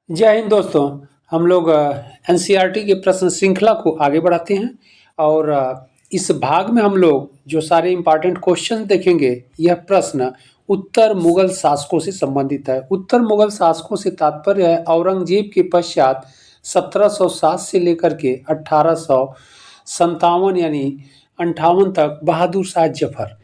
जय हिंद दोस्तों। हम लोग एनसीईआरटी के प्रश्न श्रृंखला को आगे बढ़ाते हैं और इस भाग में हम लोग जो सारे इम्पॉर्टेंट क्वेश्चन देखेंगे यह प्रश्न उत्तर मुगल शासकों से संबंधित है। उत्तर मुगल शासकों से तात्पर्य है औरंगजेब के पश्चात 1707 से लेकर के 1857 यानी 58 तक बहादुर शाह जफर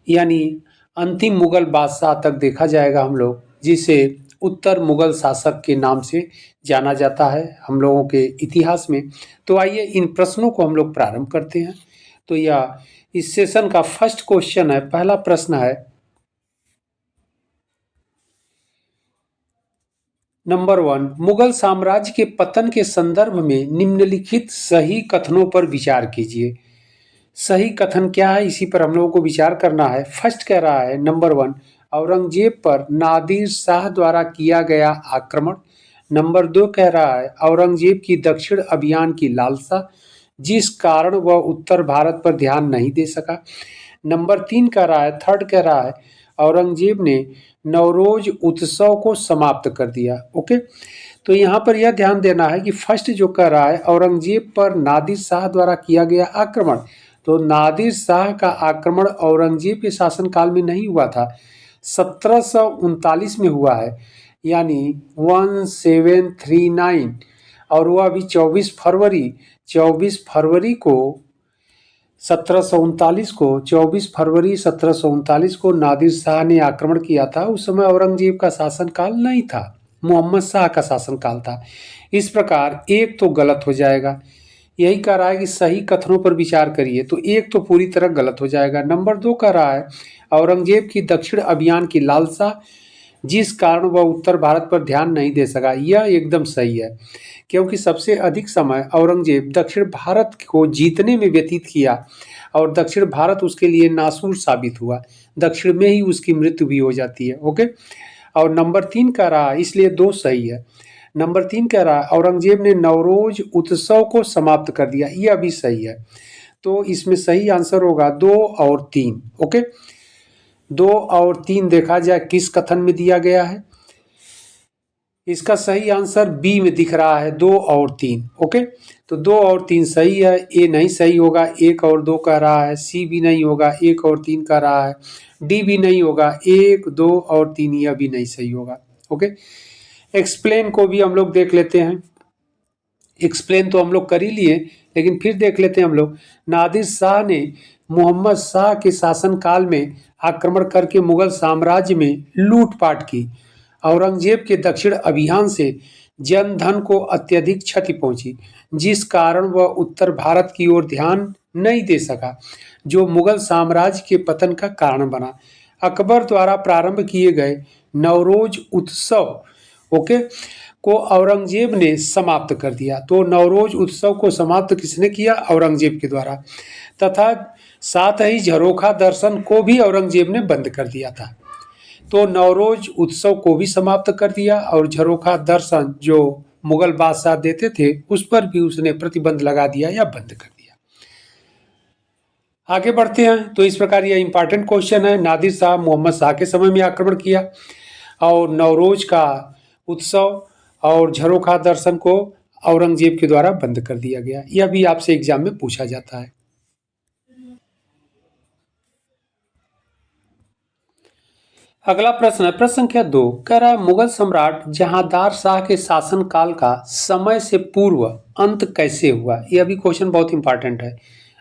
यानी अंतिम मुगल बादशाह तक देखा जाएगा हम लोग, जिसे उत्तर मुगल शासक के नाम से जाना जाता है हम लोगों के इतिहास में। तो आइए इन प्रश्नों को हम लोग प्रारंभ करते हैं। तो यह इस सेशन का फर्स्ट क्वेश्चन है। पहला प्रश्न है, नंबर 1, मुगल साम्राज्य के पतन के संदर्भ में निम्नलिखित सही कथनों पर विचार कीजिए। सही कथन क्या है, इसी पर हम लोगों को विचार करना है। फर्स्ट कह रहा है नंबर 1, औरंगजेब पर नादिर शाह द्वारा किया गया आक्रमण। नंबर 2 कह रहा है औरंगजेब की दक्षिण अभियान की लालसा, जिस कारण वह उत्तर भारत पर ध्यान नहीं दे सका। नंबर 3 कह रहा है, थर्ड कह रहा है औरंगजेब ने नवरोज उत्सव को समाप्त कर दिया। ओके, तो यहाँ पर यह ध्यान देना है कि फर्स्ट जो कह रहा है औरंगजेब पर नादिर शाह द्वारा किया गया आक्रमण, तो नादिर शाह का आक्रमण औरंगजेब के शासनकाल में नहीं हुआ था, 1739 में हुआ है, यानी 1739, और वह अभी 24 फरवरी को 24 फरवरी को नादिर शाह ने आक्रमण किया था। उस समय औरंगजेब का शासनकाल नहीं था, मोहम्मद शाह का शासनकाल था। इस प्रकार एक तो गलत हो जाएगा। यही कह रहा है कि सही कथनों पर विचार करिए, तो एक तो पूरी तरह गलत हो जाएगा। नंबर 2 कह रहा है औरंगजेब की दक्षिण अभियान की लालसा, जिस कारण वह उत्तर भारत पर ध्यान नहीं दे सका, यह एकदम सही है, क्योंकि सबसे अधिक समय औरंगजेब दक्षिण भारत को जीतने में व्यतीत किया और दक्षिण भारत उसके लिए नासूर साबित हुआ। दक्षिण में ही उसकी मृत्यु भी हो जाती है। ओके, और नंबर 3 कह रहा है, इसलिए 2 सही है। नंबर 3 कह रहा है औरंगजेब ने नवरोज उत्सव को समाप्त कर दिया, यह भी सही है। तो इसमें सही आंसर होगा 2 और 3। ओके, 2 और 3 देखा जाए किस कथन में दिया गया है। इसका सही आंसर बी में दिख रहा है, 2 और 3। ओके, तो 2 और 3 सही है। ए नहीं सही होगा, 1 और 2 कह रहा है। सी भी नहीं होगा, 1 और 3 कह रहा है। डी भी नहीं होगा, 1, 2 और 3 यह भी नहीं सही होगा। ओके, एक्सप्लेन को भी हम लोग देख लेते हैं। एक्सप्लेन तो हम लोग कर ही लिए, लेकिन फिर देख लेते हैं हम लोग। नादिर शाह ने मोहम्मद शाह के शासनकाल में आक्रमण करके मुगल साम्राज्य में लूटपाट की। औरंगजेब के दक्षिण अभियान से जन धन को अत्यधिक क्षति पहुंची, जिस कारण वह उत्तर भारत की ओर ध्यान नहीं दे सका, जो मुगल साम्राज्य के पतन का कारण बना। अकबर द्वारा प्रारंभ किए गए नवरोज उत्सव ओके को औरंगजेब ने समाप्त कर दिया। तो नवरोज उत्सव को समाप्त किसने किया? औरंगजेब के द्वारा। तथा साथ ही झरोखा दर्शन को भी औरंगजेब ने बंद कर दिया था। तो नवरोज उत्सव को भी समाप्त कर दिया और झरोखा दर्शन जो मुगल बादशाह देते थे उस पर भी उसने प्रतिबंध लगा दिया या बंद कर दिया। आगे बढ़ते हैं। तो इस प्रकार यह इंपॉर्टेंट क्वेश्चन है। नादिर शाह मोहम्मद शाह के समय में आक्रमण किया और नवरोज का उत्सव और झरोखा दर्शन को औरंगजेब के द्वारा बंद कर दिया गया। यह भी आपसे एग्जाम में पूछा जाता है। अगला प्रश्न है, प्रश्न संख्या 2 कह रहा है मुगल सम्राट जहांदार शाह के शासनकाल का समय से पूर्व अंत कैसे हुआ। यह भी क्वेश्चन बहुत इंपॉर्टेंट है।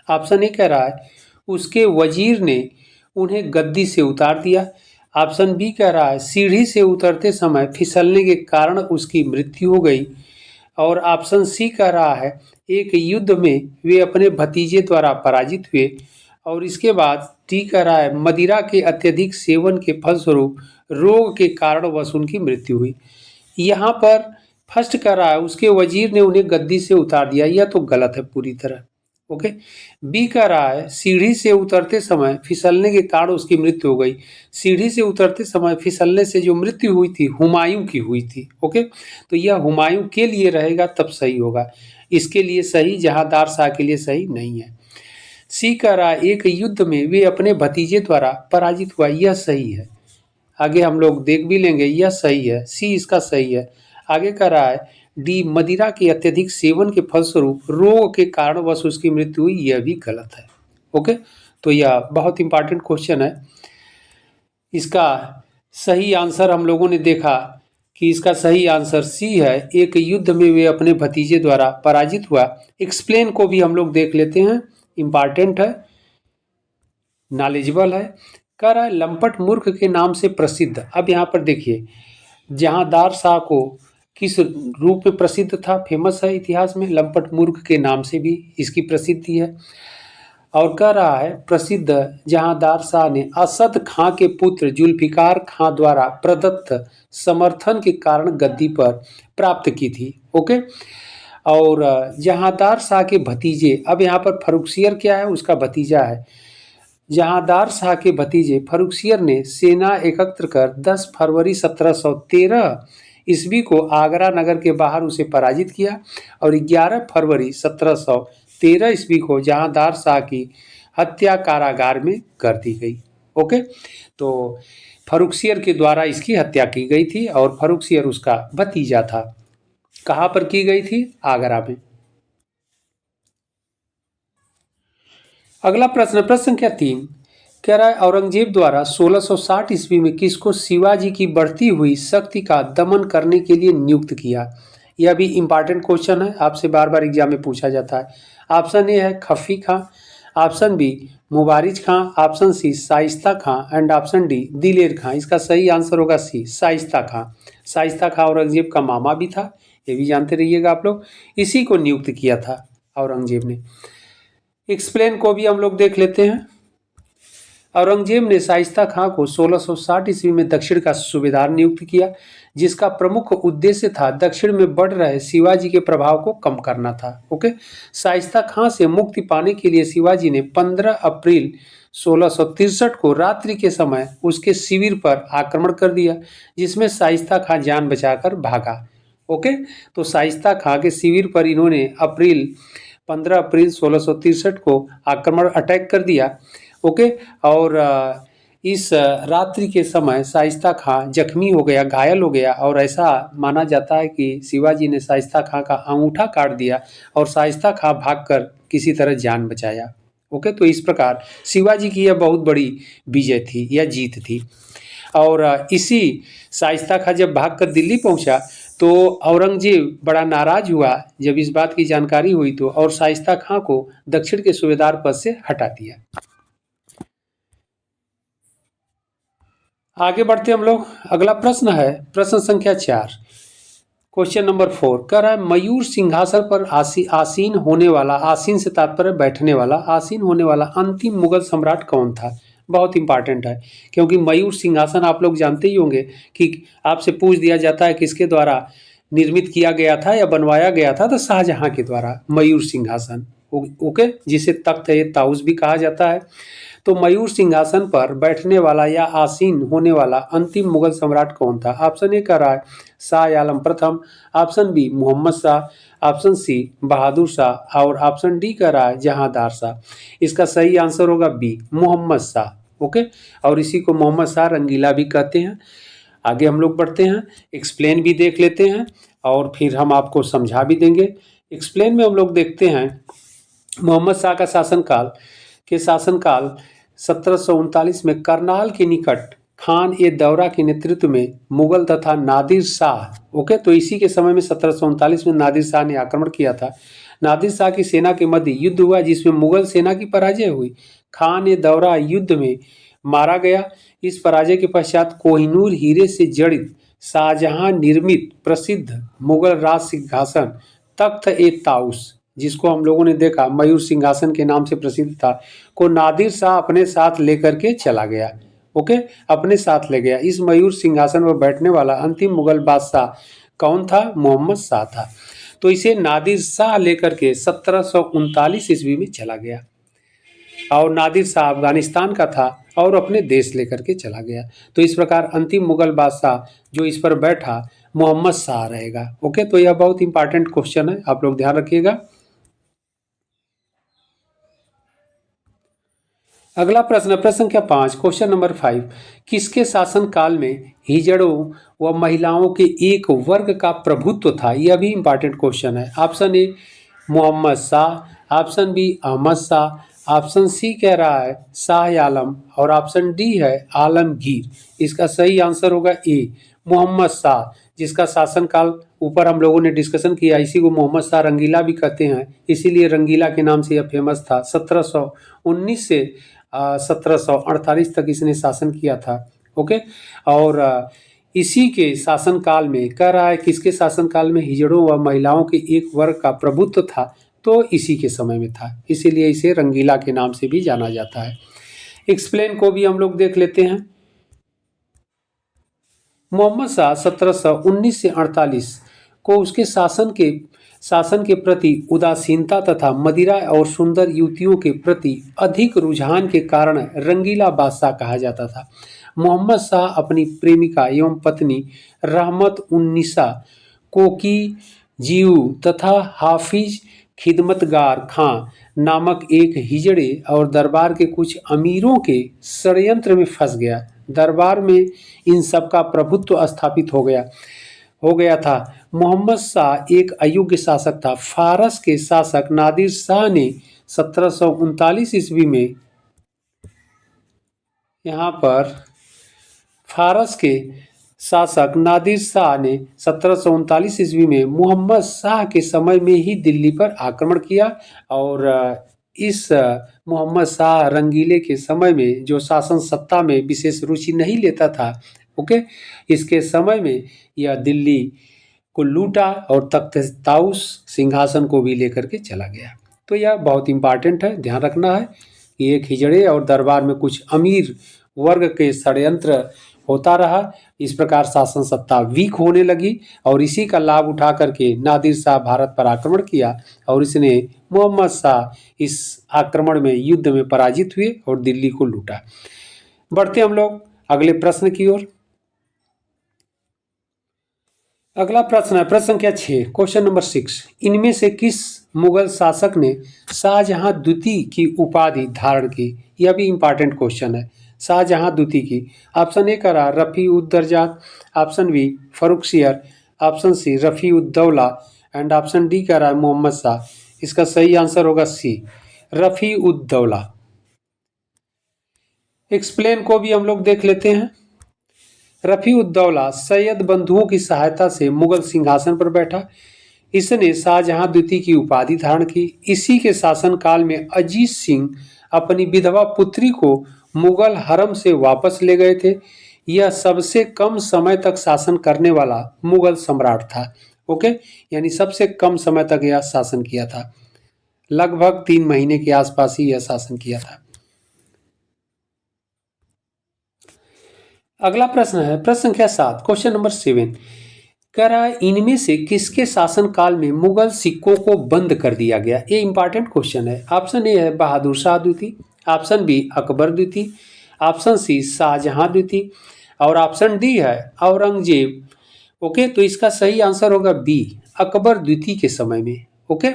ऑप्शन ए कह रहा है उसके वजीर ने उन्हें गद्दी से उतार दिया। ऑप्शन बी कह रहा है सीढ़ी से उतरते समय फिसलने के कारण उसकी मृत्यु हो गई। और ऑप्शन सी कह रहा है एक युद्ध में वे अपने भतीजे द्वारा पराजित हुए। और इसके बाद टी कह रहा है मदिरा के अत्यधिक सेवन के फलस्वरूप रोग के कारणवश उनकी मृत्यु हुई। यहाँ पर फर्स्ट कह रहा है उसके वजीर ने उन्हें गद्दी से उतार दिया, यह तो गलत है पूरी तरह। ओके, बी कह रहा है सीढ़ी से उतरते समय फिसलने के कारण उसकी मृत्यु हो गई। सीढ़ी से उतरते समय फिसलने से जो मृत्यु हुई थी हुमायूं की हुई थी। ओके, तो यह हुमायूं के लिए रहेगा तब सही होगा। इसके लिए सही जहांदार शाह के लिए सही नहीं है। सी कह रहा है एक युद्ध में वे अपने भतीजे द्वारा पराजित हुआ, यह सही है। आगे हम लोग देख भी लेंगे, यह सही है, सी इसका सही है। आगे कह रहा है डी, मदिरा के अत्यधिक सेवन के फलस्वरूप रोग के कारणवश उसकी मृत्यु हुई, यह भी गलत है। ओके, तो यह बहुत इंपॉर्टेंट क्वेश्चन है। इसका सही आंसर हम लोगों ने देखा कि इसका सही आंसर सी है। एक युद्ध में वे अपने भतीजे द्वारा पराजित हुआ। एक्सप्लेन को भी हम लोग देख लेते हैं, इंपॉर्टेंट है, नॉलेजेबल है। कह रहा है लंपट मूर्ख के नाम से प्रसिद्ध। अब यहाँ पर देखिए, जहांदार शाह को किस रूप में प्रसिद्ध था, फेमस है इतिहास में, लंपट मूर्ख के नाम से भी इसकी प्रसिद्धि है। और कह रहा है प्रसिद्ध जहांदार शाह ने असद खां के पुत्र जुल्फिकार खां द्वारा प्रदत्त समर्थन के कारण गद्दी पर प्राप्त की थी। ओके, और जहांदार शाह के भतीजे, अब यहाँ पर फर्रुखसियर क्या है, उसका भतीजा है। जहांदार शाह के भतीजे फर्रुखसियर ने सेना एकत्र कर 10 फरवरी 1713 ईस्वी को आगरा नगर के बाहर उसे पराजित किया और 11 फरवरी 1713 ईस्वी को जहांदार शाह की हत्या कारागार में कर दी गई। ओके, तो फर्रुखसियर के द्वारा इसकी हत्या की गई थी और फर्रुखसियर उसका भतीजा था। कहाँ पर की गई थी? आगरा में। अगला प्रश्न, प्रश्न संख्या 3 कह रहा है औरंगजेब द्वारा 1660 ईस्वी में किसको शिवाजी की बढ़ती हुई शक्ति का दमन करने के लिए नियुक्त किया? यह भी इंपॉर्टेंट क्वेश्चन है, आपसे बार बार एग्जाम में पूछा जाता है। ऑप्शन ए है Khafi Khan, option B Mubariz Khan, option C Shaista Khan and option D Diler Khan. इसका सही आंसर होगा सी, शाइस्ता खां। शाइस्ता खां औरंगजेब का मामा भी था, ये भी जानते रहिएगा आप लोग। इसी को नियुक्त किया था औरंगजेब ने। एक्सप्लेन को भी हम लोग देख लेते हैं। औरंगजेब ने शाइस्ता खां को 1660 ईस्वी में दक्षिण का सूबेदार नियुक्त किया, जिसका प्रमुख उद्देश्य था दक्षिण में बढ़ रहे शिवाजी के प्रभाव को कम करना था। ओके, शाइस्ता खां से मुक्ति पाने के लिए शिवाजी ने 15 अप्रैल 1663 को रात्रि के समय उसके शिविर पर आक्रमण कर दिया, जिसमें शाइस्ता खां जान बचाकर भागा। ओके, तो शाइस्ता खां के शिविर पर इन्होंने 15 अप्रैल 1663 को आक्रमण अटैक कर दिया। ओके, और इस रात्रि के समय शाइस्ता खां जख्मी हो गया, घायल हो गया, और ऐसा माना जाता है कि शिवाजी ने शाइस्ता खां का अंगूठा काट दिया और शाइस्ता खां भागकर किसी तरह जान बचाया। ओके, तो इस प्रकार शिवाजी की यह बहुत बड़ी विजय थी, यह जीत थी। और इसी शाइस्ता खां जब भागकर दिल्ली पहुंचा तो औरंगजेब बड़ा नाराज हुआ जब इस बात की जानकारी हुई, तो और शाइस्ता खां को दक्षिण के सूबेदार पद से हटा दिया। आगे बढ़ते हम लोग। अगला प्रश्न है प्रश्न संख्या 4, क्वेश्चन नंबर 4 कह रहा है मयूर सिंहासन पर आसीन होने वाला, आसीन से तात्पर्य बैठने वाला, आसीन होने वाला अंतिम मुगल सम्राट कौन था? बहुत इंपॉर्टेंट है, क्योंकि मयूर सिंहासन आप लोग जानते ही होंगे कि आपसे पूछ दिया जाता है किसके द्वारा निर्मित किया गया था या बनवाया गया था, तो शाहजहां के द्वारा मयूर सिंहासन। ओके, जिसे तख्त ए ताउस भी कहा जाता है। तो मयूर सिंहासन पर बैठने वाला या आसीन होने वाला अंतिम मुगल सम्राट कौन था? ऑप्शन ए कह रहा है शाह आलम प्रथम, option B Mohammad Shah, option C Bahadur Shah और ऑप्शन डी कह रहा है जहांदार शाह। इसका सही आंसर होगा बी, मोहम्मद शाह। ओके, और इसी को मोहम्मद शाह रंगीला भी कहते हैं। आगे हम लोग बढ़ते हैं, एक्सप्लेन भी देख लेते हैं और फिर हम आपको समझा भी देंगे। एक्सप्लेन में हम लोग देखते हैं मोहम्मद शाह का शासनकाल 1739 में करनाल के निकट खान ए दौरा के नेतृत्व में मुगल तथा नादिर शाह। ओके, तो इसी के समय में 1739 में नादिर शाह ने आक्रमण किया था। नादिर शाह की सेना के मध्य युद्ध हुआ, जिसमें मुगल सेना की पराजय हुई। खान ए दौरा युद्ध में मारा गया। इस पराजय के पश्चात कोहिनूर हीरे से जड़ित शाहजहां निर्मित प्रसिद्ध मुगल राज सिंहासन तख्त ए ताउस, जिसको हम लोगों ने देखा मयूर सिंहासन के नाम से प्रसिद्ध था, को नादिर शाह अपने साथ लेकर के चला गया। ओके, अपने साथ ले गया। इस मयूर सिंहासन पर बैठने वाला अंतिम मुगल बादशाह कौन था? मोहम्मद शाह था। तो इसे नादिर शाह लेकर के 1739 ईस्वी में चला गया, और नादिर शाह अफगानिस्तान का था और अपने देश लेकर के चला गया। तो इस प्रकार अंतिम मुगल बादशाह जो इस पर बैठा मोहम्मद शाह रहेगा। ओके, तो यह बहुत इंपॉर्टेंट क्वेश्चन है, आप लोग ध्यान रखिएगा। अगला प्रश्न प्रश्न संख्या 5 क्वेश्चन नंबर 5 किसके शासन काल में हिजड़ों व महिलाओं के एक वर्ग का प्रभुत्व था। यह भी इंपॉर्टेंट क्वेश्चन है। Option A Mohammad Shah, option B Ahmad Shah, option C कह रहा है शाह आलम और ऑप्शन डी है आलमगीर। इसका सही आंसर होगा ए मोहम्मद शाह, जिसका शासनकाल ऊपर हम लोगों ने डिस्कशन किया। इसी को मोहम्मद शाह रंगीला भी कहते हैं, इसीलिए रंगीला के नाम से यह फेमस था। 1719 से 1748 तक इसने शासन किया था। ओके, और इसी के शासनकाल में कह रहा है किसके शासनकाल में हिजड़ों व महिलाओं के एक वर्ग का प्रभुत्व था, तो इसी के समय में था, इसीलिए इसे रंगीला के नाम से भी जाना जाता है। एक्सप्लेन को भी हम लोग देख लेते हैं। मोहम्मद शाह 1719 से 48 को उसके शासन के प्रति उदासीनता तथा मदिरा और सुंदर युवतियों के प्रति अधिक रुझान के कारण रंगीला बादशाह कहा जाता था। मोहम्मद शाह अपनी प्रेमिका एवं पत्नी रहमत उन्निसा कोकी जीऊ तथा हाफिज खिदमतगार खां नामक एक हिजड़े और दरबार के कुछ अमीरों के षड्यंत्र में फंस गया। दरबार में इन सब का प्रभुत्व स्थापित हो गया था। मोहम्मद शाह एक अयोग्य शासक था। फारस के शासक नादिर शाह ने 1739 ईस्वी में यहाँ पर फारस के शासक नादिर शाह ने 1739 ईस्वी में मोहम्मद शाह के समय में ही दिल्ली पर आक्रमण किया और इस मोहम्मद शाह रंगीले के समय में जो शासन सत्ता में विशेष रुचि नहीं लेता था, ओके, इसके समय में यह दिल्ली को लूटा और तख्त ताउस सिंहासन को भी लेकर के चला गया। तो यह बहुत इंपॉर्टेंट है, ध्यान रखना है कि एक हिजड़े और दरबार में कुछ अमीर वर्ग के षड्यंत्र होता रहा। इस प्रकार शासन सत्ता वीक होने लगी और इसी का लाभ उठा करके नादिर शाह भारत पर आक्रमण किया और इसने मोहम्मद शाह इस आक्रमण में युद्ध में पराजित हुए और दिल्ली को लूटा। बढ़ते हम लोग अगले प्रश्न की ओर। अगला प्रश्न है प्रश्न संख्या 6 क्वेश्चन नंबर 6 इनमें से किस मुगल शासक ने शाहजहां द्वितीय की उपाधि धारण की। यह भी इंपॉर्टेंट क्वेश्चन है। शाहजहां द्वितीय की ऑप्शन ए का रहा Rafi ud Darjat, option B Farrukhsiyar, option C Rafi ud Daula and option D का रहा है मोहम्मद शाह। इसका सही आंसर होगा सी रफ़ी उद दौला। एक्सप्लेन को भी हम लोग देख लेते हैं। रफ़ी उद दौला सैयद बंधुओं की सहायता से मुगल सिंहासन पर बैठा। इसने शाहजहां द्वितीय की उपाधि धारण की। इसी के शासनकाल में अजीत सिंह अपनी विधवा पुत्री को मुगल हरम से वापस ले गए थे। यह सबसे कम समय तक शासन करने वाला मुगल सम्राट था। ओके, यानी सबसे कम समय तक यह शासन किया था, लगभग 3 महीने के आसपास ही यह शासन किया था। अगला प्रश्न है प्रश्न संख्या 7 क्वेश्चन नंबर 7 कह रहा है इनमें से किसके शासन काल में मुगल सिक्कों को बंद कर दिया गया। ये इंपॉर्टेंट क्वेश्चन है। ऑप्शन ए है बहादुर शाह द्वितीय, ऑप्शन बी अकबर द्वितीय, ऑप्शन सी शाहजहां द्वितीय और ऑप्शन डी है औरंगजेब। ओके, तो इसका सही आंसर होगा बी अकबर द्वितीय के समय में। ओके,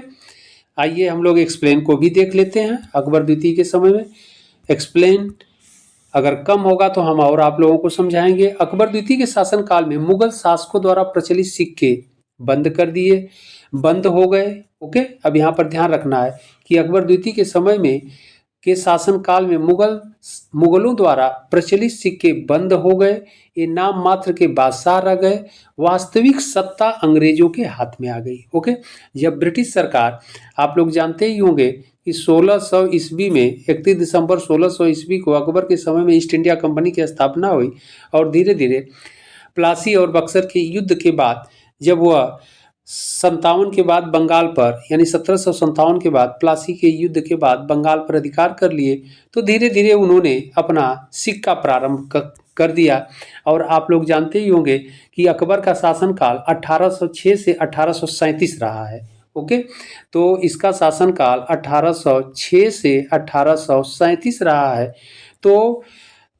आइए हम लोग एक्सप्लेन को भी देख लेते हैं। अकबर द्वितीय के समय में एक्सप्लेन अगर कम होगा तो हम और आप लोगों को समझाएंगे। अकबर द्वितीय के शासनकाल में मुगल शासकों द्वारा प्रचलित सिक्के बंद कर दिए, बंद हो गए। ओके, अब यहाँ पर ध्यान रखना है कि अकबर द्वितीय के समय में के शासनकाल में मुगलों द्वारा प्रचलित सिक्के बंद हो गए। ये नाम मात्र के बादशाह रह गए, वास्तविक सत्ता अंग्रेजों के हाथ में आ गई। ओके, जब ब्रिटिश सरकार, आप लोग जानते ही होंगे कि 1600 ईस्वी में 31 दिसंबर 1600 ईस्वी को अकबर के समय में ईस्ट इंडिया कंपनी की स्थापना हुई और धीरे धीरे प्लासी और बक्सर के युद्ध के बाद जब वह 57 के बाद बंगाल पर, यानी 1757 के बाद प्लासी के युद्ध के बाद बंगाल पर अधिकार कर लिए, तो धीरे धीरे उन्होंने अपना सिक्का प्रारंभ कर दिया। और आप लोग जानते ही होंगे कि अकबर का शासनकाल 1806 से 1837 रहा है। ओके, तो इसका शासनकाल 1806 से 1837 रहा है। तो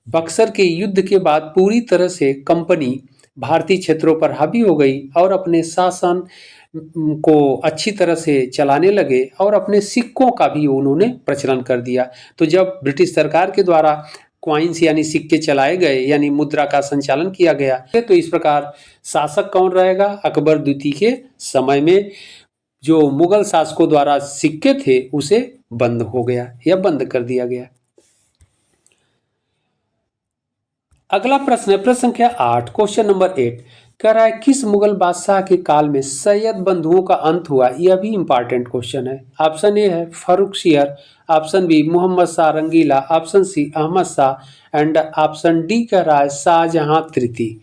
बक्सर के युद्ध के बाद पूरी तरह से कंपनी भारतीय क्षेत्रों पर हावी हो गई और अपने शासन को अच्छी तरह से चलाने लगे और अपने सिक्कों का भी उन्होंने प्रचलन कर दिया। तो जब ब्रिटिश सरकार के द्वारा क्वाइंस यानी सिक्के चलाए गए यानी मुद्रा का संचालन किया गया, तो इस प्रकार शासक कौन रहेगा? अकबर द्वितीय के समय में जो मुगल शासकों द्वारा सिक्के थे उसे बंद हो गया या बंद कर दिया गया। अगला प्रश्न है प्रश्न संख्या 8, क्वेश्चन नंबर 8 कह रहा है किस मुगल बादशाह के काल में सैयद बंधुओं का अंत हुआ? यह भी इंपॉर्टेंट क्वेश्चन है। ऑप्शन ए है Farrukhsiyar, option B Mohammad Shah Rangila, option C Ahmad Shah and option D कह रहा है शाहजहां तृतीय।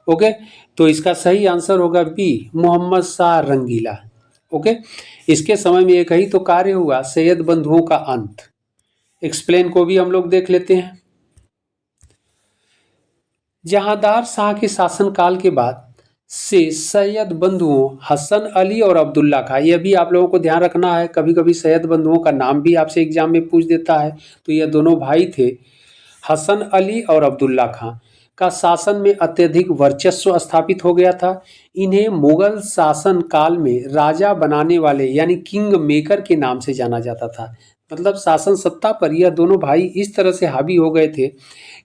ओके, तो इसका सही आंसर होगा बी मोहम्मद शाह रंगीला। ओके, इसके समय में एक ही तो कार्य हुआ, सैयद बंधुओं का अंत। एक्सप्लेन को भी हम लोग देख लेते हैं। जहांदार शाह के शासनकाल के बाद से सैयद बंधुओं हसन अली और अब्दुल्ला खां, यह भी आप लोगों को ध्यान रखना है, कभी कभी सैयद बंधुओं का नाम भी आपसे एग्जाम में पूछ देता है। तो यह दोनों भाई थे, हसन अली और अब्दुल्ला खां का शासन में अत्यधिक वर्चस्व स्थापित हो गया था। इन्हें मुगल शासन काल में राजा बनाने वाले यानी किंग मेकर के नाम से जाना जाता था। मतलब शासन सत्ता पर यह दोनों भाई इस तरह से हावी हो गए थे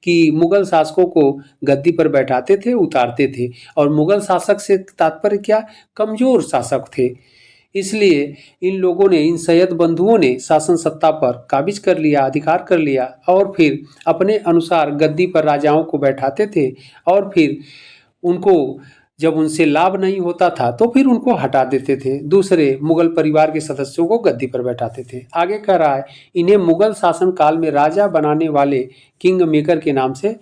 कि मुगल शासकों को गद्दी पर बैठाते थे, उतारते थे। और मुगल शासक से तात्पर्य क्या? कमजोर शासक थे। इसलिए इन लोगों ने, इन सैयद बंधुओं ने शासन सत्ता पर काबिज कर लिया, अधिकार कर लिया और फिर अपने अनुसार गद्दी पर राजाओं को बैठाते थे और फिर उनको जब उनसे लाभ नहीं होता था तो फिर उनको हटा देते थे, दूसरे मुगल परिवार के सदस्यों को गद्दी पर बैठाते थे। आगे कह रहा है इन्हें मुगल शासन काल में राजा बनाने वाले किंग मेकर के नाम से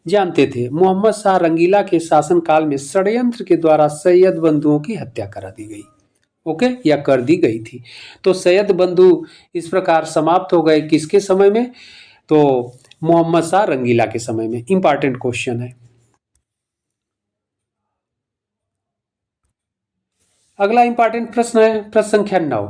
जानते थे। मोहम्मद शाह रंगीला के शासन काल में षड्यंत्र के द्वारा सैयद बंधुओं की हत्या करा दी गई। ओके, या कर दी गई थी। तो सैयद बंधु इस प्रकार समाप्त हो गए किसके समय में? तो मोहम्मद शाह रंगीला के समय में। इंपॉर्टेंट क्वेश्चन है। अगला इंपॉर्टेंट प्रश्न है प्रश्न संख्या 9,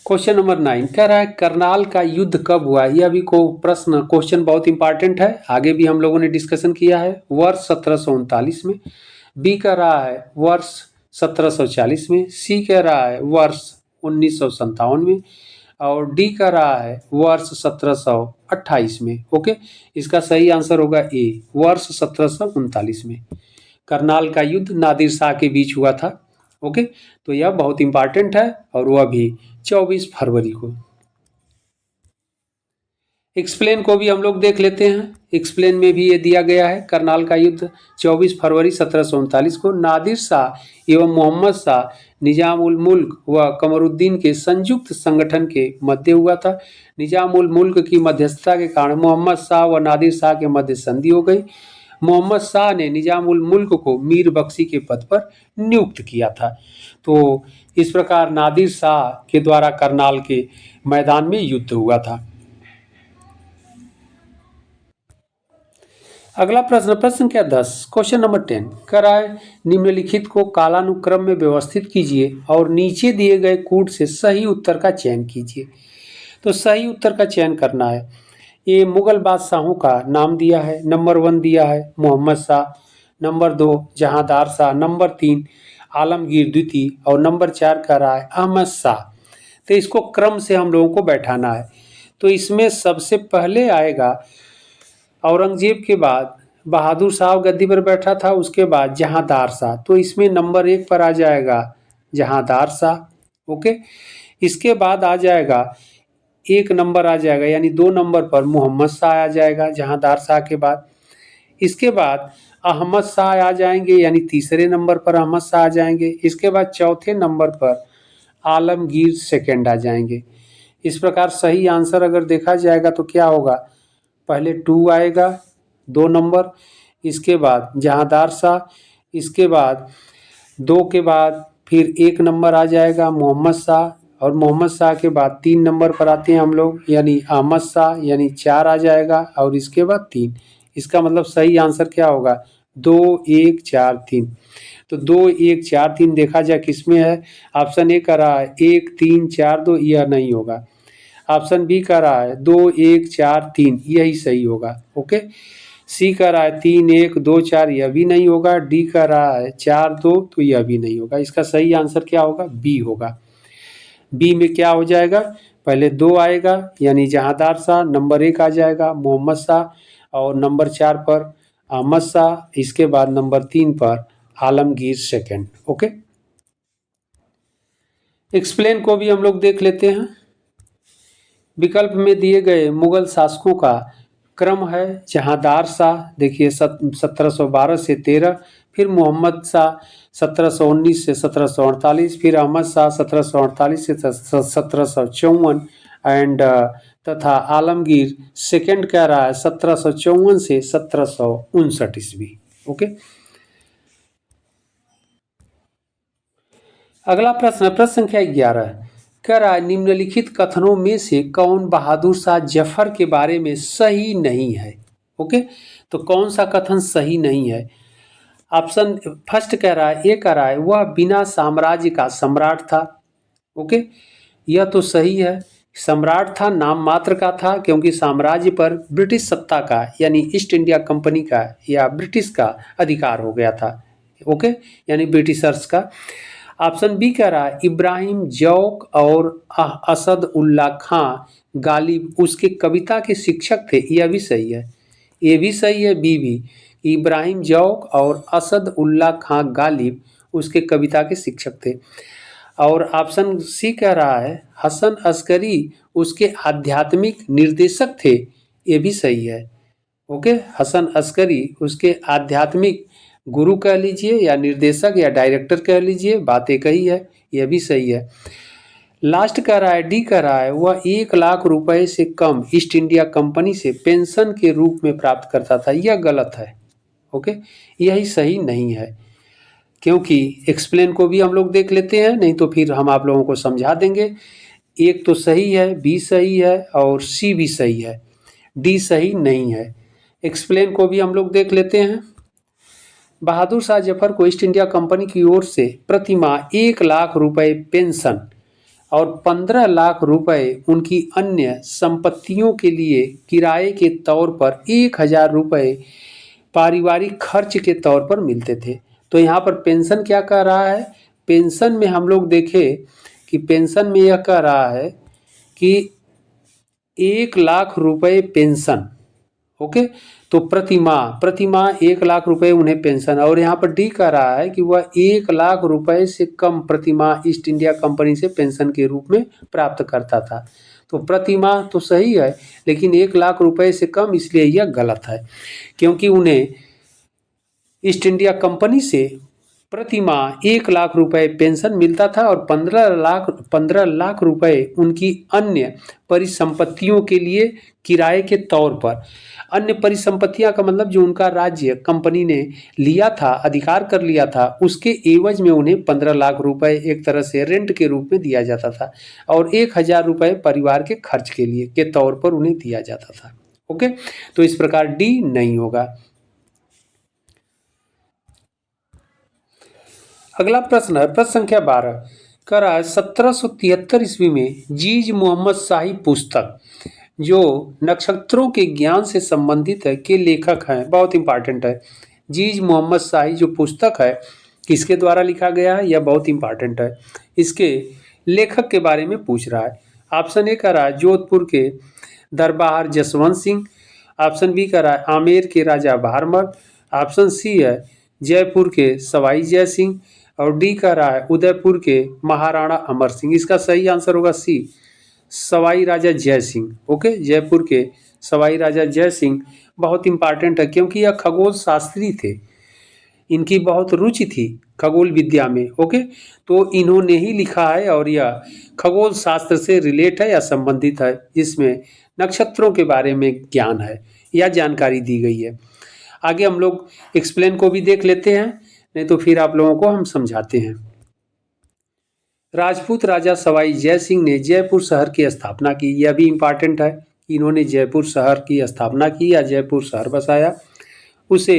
क्वेश्चन नंबर 9 कह रहा है करनाल का युद्ध कब हुआ? यह भी प्रश्न क्वेश्चन बहुत इंपॉर्टेंट है, आगे भी हम लोगों ने डिस्कशन किया है। वर्ष 1739 में, बी कह रहा है वर्ष 1740 में, सी कह रहा है वर्ष 1957 में और डी कह रहा है वर्ष 1728 में। ओके, इसका सही आंसर होगा ए वर्ष 1739 में। करनाल का युद्ध नादिर शाह के बीच हुआ था। ओके, तो यह बहुत इंपॉर्टेंट है और वह भी 24 फरवरी को। एक्सप्लेन को भी हम लोग देख लेते हैं। एक्सप्लेन में भी ये दिया गया है करनाल का युद्ध 24 फरवरी 1739 को नादिर शाह एवं मोहम्मद शाह निजाम उल मुल्क व कमरुद्दीन के संयुक्त संगठन के मध्य हुआ था। निजाम उल मुल्क की मध्यस्थता के कारण मोहम्मद शाह व नादिर शाह के मध्य संधि हो गई। मोहम्मद शाह ने निजाम उल मुल्क को मीर बख्शी के पद पर नियुक्त किया था। तो इस प्रकार नादिर शाह के द्वारा करनाल के मैदान में युद्ध हुआ था। अगला प्रश्न प्रश्न संख्या 10 क्वेश्चन नंबर 10 कह रहा है निम्नलिखित को कालानुक्रम में व्यवस्थित कीजिए और नीचे दिए गए कूट से सही उत्तर का चयन कीजिए। तो सही उत्तर का चयन करना है। ये मुगल बादशाहों का नाम दिया है। नंबर 1 दिया है मोहम्मद शाह, नंबर 2 जहांदार शाह, नंबर 3 आलमगीर द्वितीय और नंबर 4 कह रहा है अहमद शाह। तो इसको क्रम से हम लोगों को बैठाना है। तो इसमें सबसे पहले आएगा औरंगजेब के बाद बहादुर शाह गद्दी पर बैठा था, उसके बाद जहांदार शाह। तो इसमें नंबर 1 पर आ जाएगा जहांदार शाह। ओके, इसके बाद आ जाएगा 1 नंबर आ जाएगा यानी 2 नंबर पर मोहम्मद शाह आ जाएगा जहांदार शाह के बाद। इसके बाद अहमद शाह आ जाएंगे यानी तीसरे नंबर पर अहमद शाह आ जाएंगे। इसके बाद चौथे नंबर पर आलमगीर सेकंड आ जाएंगे। इस प्रकार सही आंसर अगर देखा जाएगा तो क्या होगा? पहले 2 आएगा 2 नंबर, इसके बाद जहांदार शाह, इसके बाद 2 के बाद फिर 1 नंबर आ जाएगा मोहम्मद शाह और मोहम्मद शाह के बाद 3 नंबर पर आते हैं हम लोग यानी अहमद शाह यानी 4 आ जाएगा और इसके बाद 3। इसका मतलब सही आंसर क्या होगा? 2 1 4 3। तो 2 1 4 3 देखा जाए किसमें है? ऑप्शन ए कर रहा है 1 3 4 2, यह नहीं होगा। ऑप्शन बी कर रहा है 2 1 4 3, यही सही होगा। ओके, सी कह रहा है 3 1 2 4, यह भी नहीं होगा। डी कह रहा है 4 2, तो यह भी नहीं होगा। इसका सही आंसर क्या होगा? बी होगा। बी में क्या हो जाएगा? पहले 2 आएगा यानी जहांदार शाह, नंबर 1 आ जाएगा मोहम्मद शाह, और नंबर 4 पर अहमद शाह, इसके बाद नंबर 3 पर आलमगीर सेकंड। ओके, एक्सप्लेन को भी हम लोग देख लेते हैं। विकल्प में दिए गए मुगल शासकों का क्रम है। जहांदार शाह देखिए 1712 से 13, फिर मोहम्मद शाह 1719 से 1748, फिर अहमद शाह 1748 से 1754, एंड तथा आलमगीर सेकंड कह रहा है 1754 से 1759 ईस्वी। ओके, अगला प्रश्न, प्रश्न संख्या 11 कह रहा है निम्नलिखित कथनों में से कौन बहादुर शाह जफर के बारे में सही नहीं है? ओके, तो कौन सा कथन सही नहीं है? ऑप्शन फर्स्ट कह रहा है, ए कह रहा है वह बिना साम्राज्य का सम्राट था। ओके, यह तो सही है। सम्राट था, नाम मात्र का था, क्योंकि साम्राज्य पर ब्रिटिश सत्ता का यानी ईस्ट इंडिया कंपनी का या ब्रिटिश का अधिकार हो गया था। ओके, यानी ब्रिटिशर्स का। ऑप्शन बी कह रहा है इब्राहिम जौक और असद उल्ला खां गालिब उसके कविता के शिक्षक थे। यह भी सही है, ये भी सही है। बी भी, इब्राहिम जौक और असद उल्ला खां गालिब उसके कविता के शिक्षक थे। और ऑप्शन सी कह रहा है हसन अस्करी उसके आध्यात्मिक निर्देशक थे। ये भी सही है। ओके, हसन अस्करी उसके आध्यात्मिक गुरु कह लीजिए या निर्देशक या डायरेक्टर कह लीजिए, बात एक ही है। यह भी सही है। लास्ट कह रहा है, डी कह रहा है वह 1 लाख रुपए से कम ईस्ट इंडिया कंपनी से पेंशन के रूप में प्राप्त करता था। यह गलत है। ओके, यही सही नहीं है, क्योंकि एक्सप्लेन को भी हम लोग देख लेते हैं, नहीं तो फिर हम आप लोगों को समझा देंगे। एक तो सही है, बी सही है और सी भी सही है, डी सही नहीं है। एक्सप्लेन को भी हम लोग देख लेते हैं। बहादुर शाह जफर को ईस्ट इंडिया कंपनी की ओर से प्रति माह 1 लाख रुपए पेंशन और 15 लाख रुपए उनकी अन्य संपत्तियों के लिए किराए के तौर पर 1,000 रुपए पारिवारिक खर्च के तौर पर मिलते थे। तो यहाँ पर पेंशन क्या कह रहा है? पेंशन में हम लोग देखें कि पेंशन में यह कह रहा है कि 1 लाख रुपए पेंशन। ओके, तो प्रति माह 1 लाख रुपए उन्हें पेंशन। और यहाँ पर डी कह रहा है कि वह 1 लाख रुपए से कम प्रति माह ईस्ट इंडिया कंपनी से पेंशन के रूप में प्राप्त करता था। तो प्रति माह तो सही है, लेकिन 1 लाख रुपए से कम, इसलिए यह गलत है, क्योंकि उन्हें ईस्ट इंडिया कंपनी से प्रति माह 1 लाख रुपए पेंशन मिलता था और 15 लाख रुपए उनकी अन्य परिसंपत्तियों के लिए किराए के तौर पर। अन्य परिसंपत्तियां का मतलब जो उनका राज्य कंपनी ने लिया था, अधिकार कर लिया था, उसके एवज में उन्हें 15 लाख रुपए एक तरह से रेंट के रूप में दिया जाता था और 1,000 रुपए परिवार के खर्च के लिए के तौर पर उन्हें दिया जाता था। ओके, तो इस प्रकार डी नहीं होगा। अगला प्रश्न है, प्रश्न संख्या 12 कह रहा है 1773 ईस्वी में जीज मोहम्मद शाही पुस्तक जो नक्षत्रों के ज्ञान से संबंधित है के लेखक हैं। बहुत इंपॉर्टेंट है। जीज मोहम्मद शाही जो पुस्तक है किसके द्वारा लिखा गया है, यह बहुत इंपॉर्टेंट है। इसके लेखक के बारे में पूछ रहा है। ऑप्शन ए कह रहा है जोधपुर के दरबार जसवंत सिंह, ऑप्शन बी कह रहा है आमेर के राजा बहारमल, ऑप्शन सी है जयपुर के सवाई जय सिंह, और डी कह रहा है उदयपुर के महाराणा अमर सिंह। इसका सही आंसर होगा सी, सवाई राजा जय सिंह। ओके, जयपुर के सवाई राजा जय सिंह बहुत इंपॉर्टेंट है, क्योंकि यह खगोल शास्त्री थे, इनकी बहुत रुचि थी खगोल विद्या में। ओके, तो इन्होंने ही लिखा है और यह खगोल शास्त्र से रिलेट है या संबंधित है, जिसमें नक्षत्रों के बारे में ज्ञान है या जानकारी दी गई है। आगे हम लोग एक्सप्लेन को भी देख लेते हैं, नहीं तो फिर आप लोगों को हम समझाते हैं। राजपूत राजा सवाई जय सिंह ने जयपुर शहर की स्थापना की। यह भी इम्पॉर्टेंट है कि इन्होंने जयपुर शहर की स्थापना की या जयपुर शहर बसाया, उसे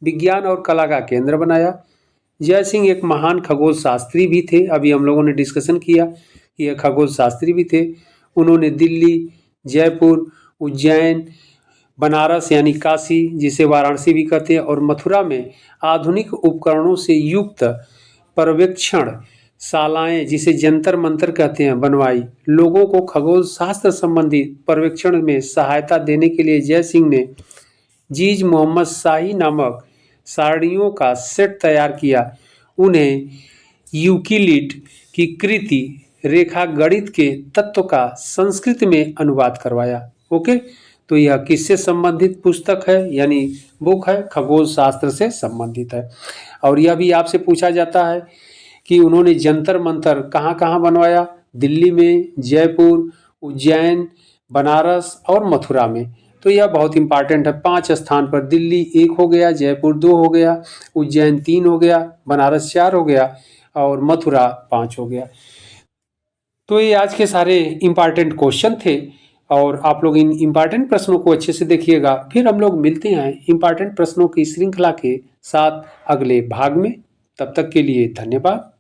विज्ञान और कला का केंद्र बनाया। जय सिंह एक महान खगोल शास्त्री भी थे। अभी हम लोगों ने डिस्कशन किया कि यह खगोल शास्त्री भी थे। उन्होंने दिल्ली, जयपुर, उज्जैन, बनारस यानी काशी जिसे वाराणसी भी कहते हैं, और मथुरा में आधुनिक उपकरणों से युक्त पर्यवेक्षण शालाएं जिसे जंतर मंतर कहते हैं बनवाई। लोगों को खगोल शास्त्र संबंधी पर्यवेक्षण में सहायता देने के लिए जय सिंह ने जीज मोहम्मद शाही नामक सारणियों का सेट तैयार किया। उन्हें यूक्लिड की कृति रेखा गणित के तत्व का संस्कृत में अनुवाद करवाया। ओके, तो यह किससे संबंधित पुस्तक है, यानी बुक है, खगोल शास्त्र से संबंधित है। और यह भी आपसे पूछा जाता है कि उन्होंने जंतर मंतर कहाँ कहाँ बनवाया, दिल्ली में, जयपुर, उज्जैन, बनारस और मथुरा में। तो यह बहुत इंपॉर्टेंट है। 5 स्थान पर, दिल्ली 1 हो गया, जयपुर 2 हो गया, उज्जैन 3 हो गया, बनारस 4 हो गया और मथुरा 5 हो गया। तो ये आज के सारे इंपॉर्टेंट क्वेश्चन थे और आप लोग इन इंपॉर्टेंट प्रश्नों को अच्छे से देखिएगा। फिर हम लोग मिलते हैं इंपॉर्टेंट प्रश्नों की श्रृंखला के साथ अगले भाग में। तब तक के लिए धन्यवाद।